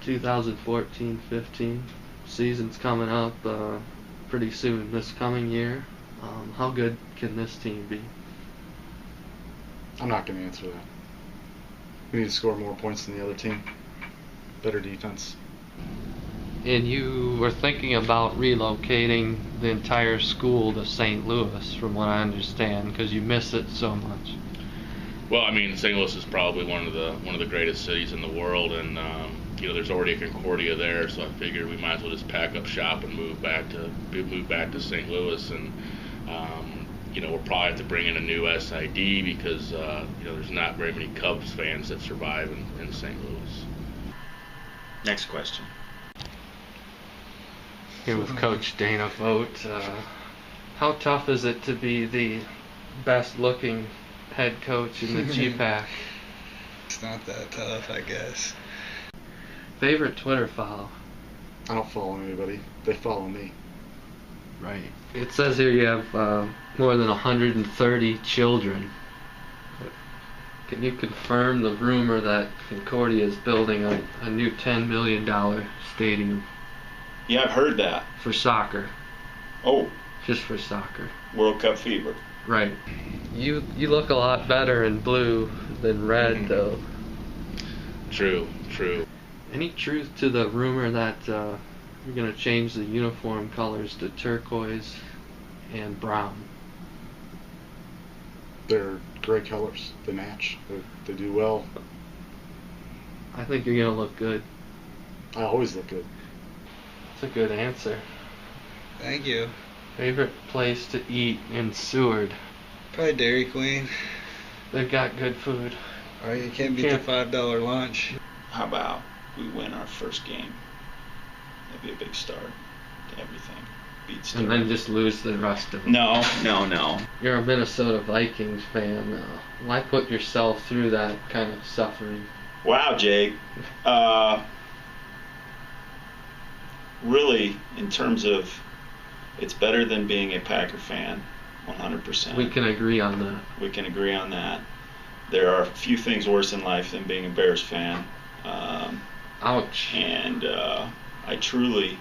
2014-15 season's coming up pretty soon this coming year. How good can this team be? I'm not going to answer that. We need to score more points than the other team. Better defense. And you were thinking about relocating the entire school to St. Louis, from what I understand, because you miss it so much. Well, I mean, St. Louis is probably one of the greatest cities in the world, and there's already a Concordia there, so I figured we might as well just pack up shop and move back to St. Louis, and we'll probably have to bring in a new SID because there's not very many Cubs fans that survive in St. Louis. Next question. Here with Coach Dana Vogt. How tough is it to be the best-looking head coach in the GPAC? It's not that tough, I guess. Favorite Twitter follow? I don't follow anybody. They follow me. Right. It says here you have more than 130 children. Can you confirm the rumor that Concordia is building a new $10 million stadium? Yeah, I've heard that. For soccer. Oh. Just for soccer. World Cup fever. Right. You look a lot better in blue than red, though. True. Any truth to the rumor that you're going to change the uniform colors to turquoise and brown? They're great colors. They match. They do well. I think you're going to look good. I always look good. That's a good answer. Thank you. Favorite place to eat in Seward? Probably Dairy Queen. They've got good food. Or you can't beat the $5 lunch. How about we win our first game? That'd be a big start to everything. Beat Stewart. And then just lose the rest of them. No. You're a Minnesota Vikings fan. Why put yourself through that kind of suffering? Wow, Jake. Really, in terms of, it's better than being a Packer fan, 100%. We can agree on that. We can agree on that. There are a few things worse in life than being a Bears fan. Ouch. And I truly,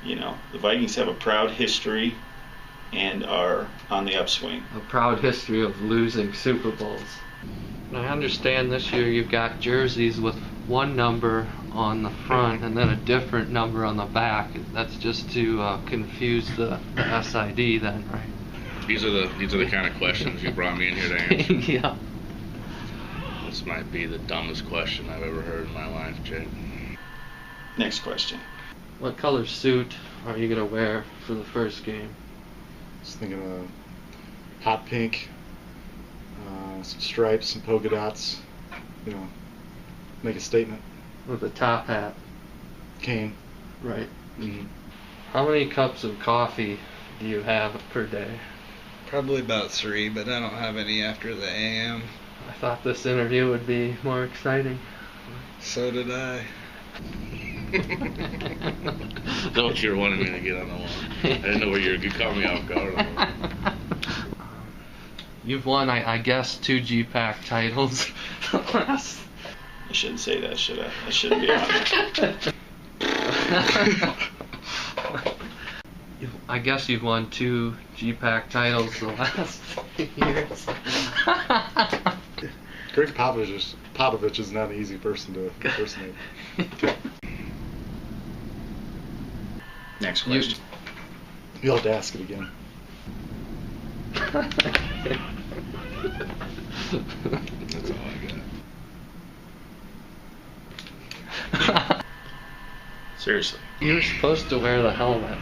the Vikings have a proud history and are on the upswing. A proud history of losing Super Bowls. And I understand this year you've got jerseys with one number on the front and then a different number on the back. That's just to confuse the SID then, right? These are the kind of questions you brought me in here to answer. Yeah. This might be the dumbest question I've ever heard in my life, Jake. Next question. What color suit are you going to wear for the first game? Just thinking of hot pink, some stripes, some polka dots. Make a statement. With a top hat. Cane. Right. Mm-hmm. How many cups of coffee do you have per day? Probably about 3, but I don't have any after the AM. I thought this interview would be more exciting. So did I. Don't you wanted me to get on the one. I didn't know where you caught me off guard. You've won, I guess, 2 GPAC titles. I shouldn't say that, should I? I shouldn't be on it. I guess you've won 2 GPAC titles the last years. Greg Popovich is not an easy person to impersonate. Next question. You'll have to ask it again. That's all I got. Seriously. You were supposed to wear the helmet.